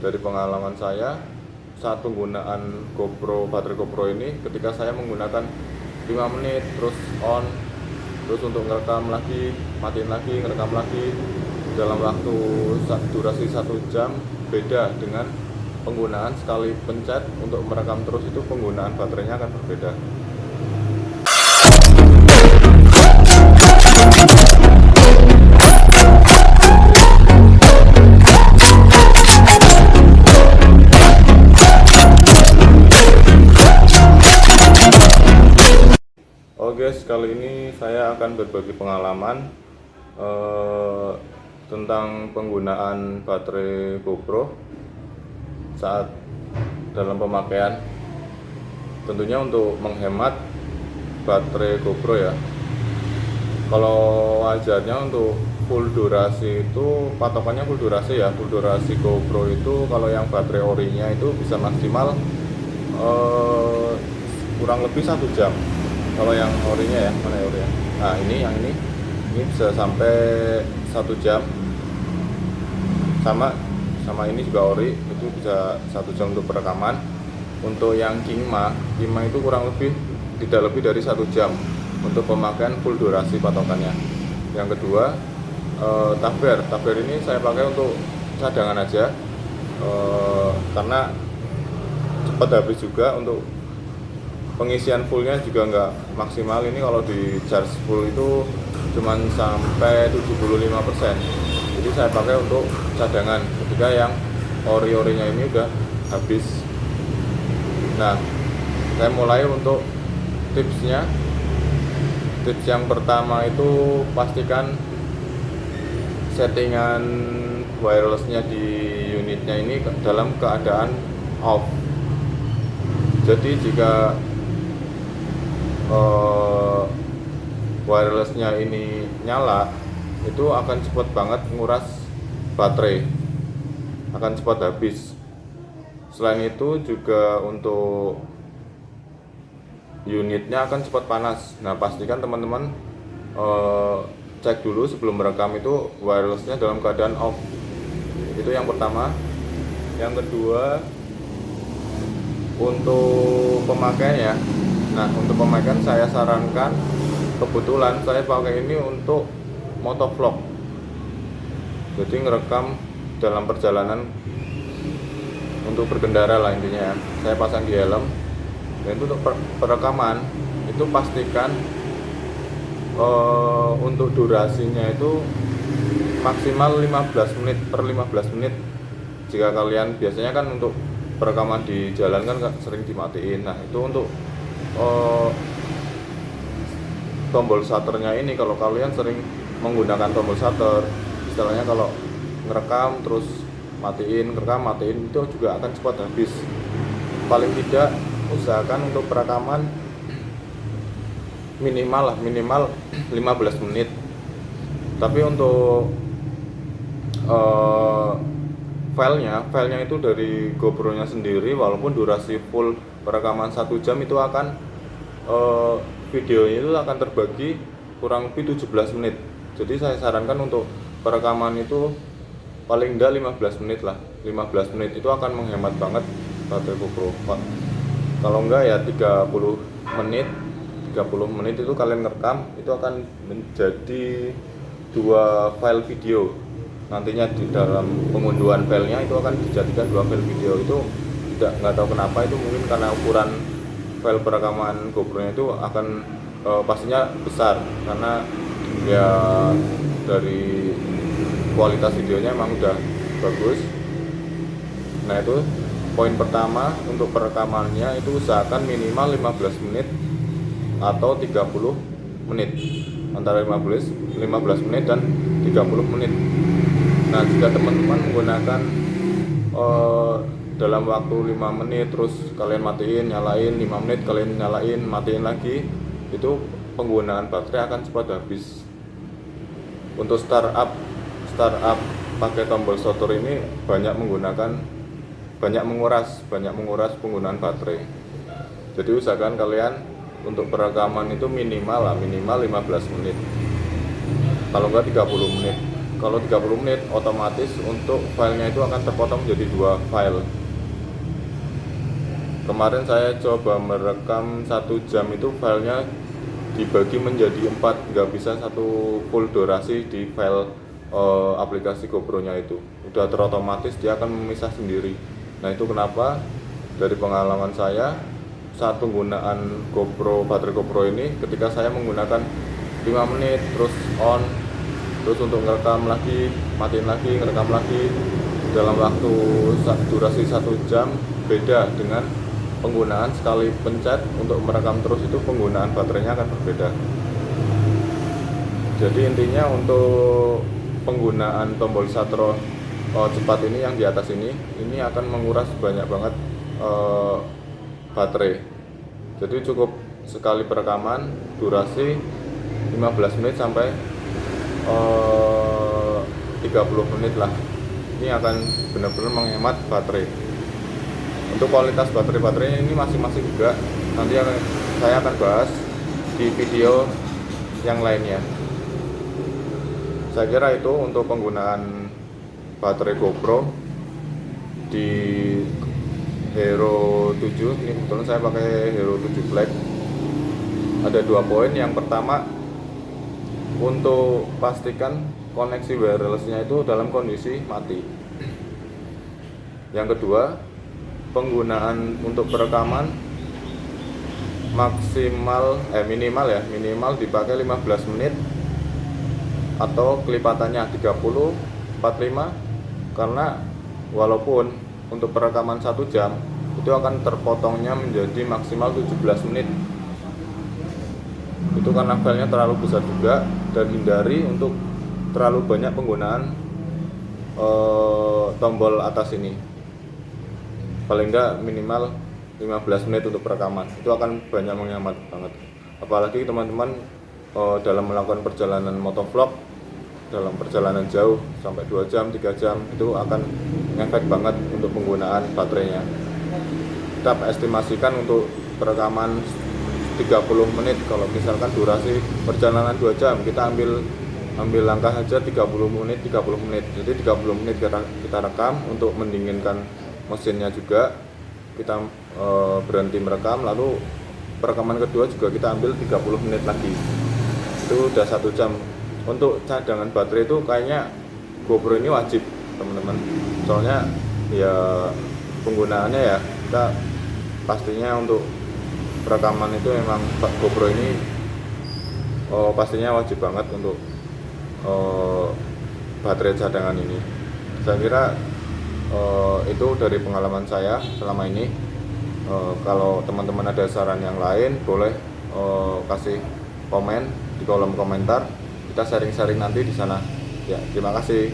dari pengalaman saya saat penggunaan baterai GoPro ini, ketika saya menggunakan 5 menit terus on, terus untuk ngerekam lagi, matiin lagi, ngerekam lagi dalam waktu durasi 1 jam, beda dengan penggunaan sekali pencet untuk merekam terus, itu penggunaan baterainya akan berbeda. Oke, kali ini saya akan berbagi pengalaman tentang penggunaan baterai GoPro saat dalam pemakaian. Tentunya untuk menghemat baterai GoPro ya. Kalau wajarnya untuk full durasi itu patokannya full durasi ya. Full durasi GoPro itu kalau yang baterai orinya itu bisa maksimal kurang lebih 1 jam. Kalau yang orinya ya, mana ya orinya? Nah yang ini bisa sampai 1 jam. Sama ini juga ori, itu bisa 1 jam untuk perekaman. Untuk yang Kingma itu kurang lebih tidak lebih dari 1 jam untuk pemakaian full durasi patokannya. Yang kedua, tabir ini saya pakai untuk cadangan aja, karena cepat habis juga. Untuk pengisian fullnya juga nggak maksimal. Ini kalau di charge full itu cuman sampai 75%. Jadi saya pakai untuk cadangan ketika yang ori-orinya ini udah habis. Nah, saya mulai untuk tipsnya. Tips yang pertama itu pastikan settingan wirelessnya di unitnya ini dalam keadaan off. Jadi jika wirelessnya ini nyala, itu akan cepat banget nguras baterai, akan cepat habis. Selain itu juga untuk unitnya akan cepat panas. Nah, pastikan teman-teman cek dulu sebelum merekam itu wirelessnya dalam keadaan off. Itu yang pertama. Yang kedua, untuk pemakaian ya. Nah, untuk pemakaian saya sarankan, kebetulan saya pakai ini untuk motovlog. Jadi ngerekam dalam perjalanan untuk berkendara lah intinya ya. Saya pasang di helm. Dan itu untuk perekaman itu pastikan untuk durasinya itu maksimal 15 menit per 15 menit. Jika kalian biasanya kan untuk perekaman di jalan kan sering dimatiin. Nah, itu untuk tombol shutternya ini, kalau kalian sering menggunakan tombol shutter, istilahnya kalau ngerekam terus matiin, ngerekam matiin, itu juga akan cepat habis. Paling tidak usahakan untuk perekaman minimal 15 menit. Tapi untuk filenya itu dari GoPro-nya sendiri, walaupun durasi full perekaman 1 jam itu akan videonya itu akan terbagi kurang lebih 17 menit. Jadi saya sarankan untuk perekaman itu paling enggak 15 menit lah. 15 menit itu akan menghemat banget baterai GoPro. Kalau enggak ya 30 menit. 30 menit itu kalian ngerekam, itu akan menjadi 2 file video. Nantinya di dalam pengunduhan filenya itu akan dijadikan 2 file video. Itu nggak tahu kenapa, itu mungkin karena ukuran file perekaman GoPro-nya itu akan pastinya besar, karena ya dari kualitas videonya emang udah bagus. Nah, itu poin pertama. Untuk perekamannya itu usahakan minimal 15 menit atau 30 menit, antara 15 menit dan 30 menit. Nah, jika teman-teman menggunakan dalam waktu 5 menit terus kalian matiin, nyalain, 5 menit kalian nyalain, matiin lagi, itu penggunaan baterai akan cepat habis. Untuk startup pakai tombol shutter ini banyak menguras penggunaan baterai. Jadi usahakan kalian untuk perekaman itu minimal 15 menit, kalau enggak 30 menit. kalau 30 menit otomatis untuk filenya itu akan terpotong menjadi 2 file. Kemarin saya coba merekam 1 jam itu filenya dibagi menjadi 4, nggak bisa satu full durasi di file aplikasi GoPro-nya itu. Udah terotomatis dia akan memisah sendiri. Nah itu kenapa dari pengalaman saya saat penggunaan GoPro, baterai GoPro ini, ketika saya menggunakan 5 menit terus on, terus untuk ngerekam lagi, matiin lagi, ngerekam lagi dalam waktu durasi 1 jam, beda dengan penggunaan sekali pencet untuk merekam terus, itu penggunaan baterainya akan berbeda. Jadi intinya untuk penggunaan tombol shutter cepat ini yang di atas ini akan menguras banyak banget baterai. Jadi cukup sekali perekaman durasi 15 menit sampai 30 menit lah. Ini akan benar-benar menghemat baterai. Untuk kualitas baterai ini masing-masing juga nanti saya akan bahas di video yang lainnya. Saya kira itu untuk penggunaan baterai GoPro di Hero 7. Ini kebetulan saya pakai Hero 7 Black. Ada 2 poin. Yang pertama, untuk pastikan koneksi wirelessnya itu dalam kondisi mati. Yang kedua, penggunaan untuk perekaman minimal dipakai 15 menit atau kelipatannya 30, 45, karena walaupun untuk perekaman 1 jam itu akan terpotongnya menjadi maksimal 17 menit. Itu karena filenya terlalu besar juga, dan hindari untuk terlalu banyak penggunaan tombol atas ini. Paling enggak minimal 15 menit untuk perekaman, itu akan banyak menghemat banget. Apalagi teman-teman dalam melakukan perjalanan motovlog, dalam perjalanan jauh sampai 2 jam, 3 jam, itu akan ngefek banget untuk penggunaan baterainya. Kita estimasikan untuk perekaman 30 menit, kalau misalkan durasi perjalanan 2 jam, kita ambil langkah aja 30 menit. Jadi 30 menit kita rekam untuk mendinginkan mesinnya juga. Kita berhenti merekam, lalu perekaman kedua juga kita ambil 30 menit lagi. Itu udah 1 jam. Untuk cadangan baterai itu kayaknya GoPro ini wajib, teman-teman. Soalnya ya penggunaannya ya, kita pastinya untuk perekaman itu memang GoPro ini pastinya wajib banget untuk baterai cadangan ini. Saya kira itu dari pengalaman saya selama ini. Kalau teman-teman ada saran yang lain, boleh kasih komen di kolom komentar. Kita sharing-sharing nanti di sana. Ya, terima kasih.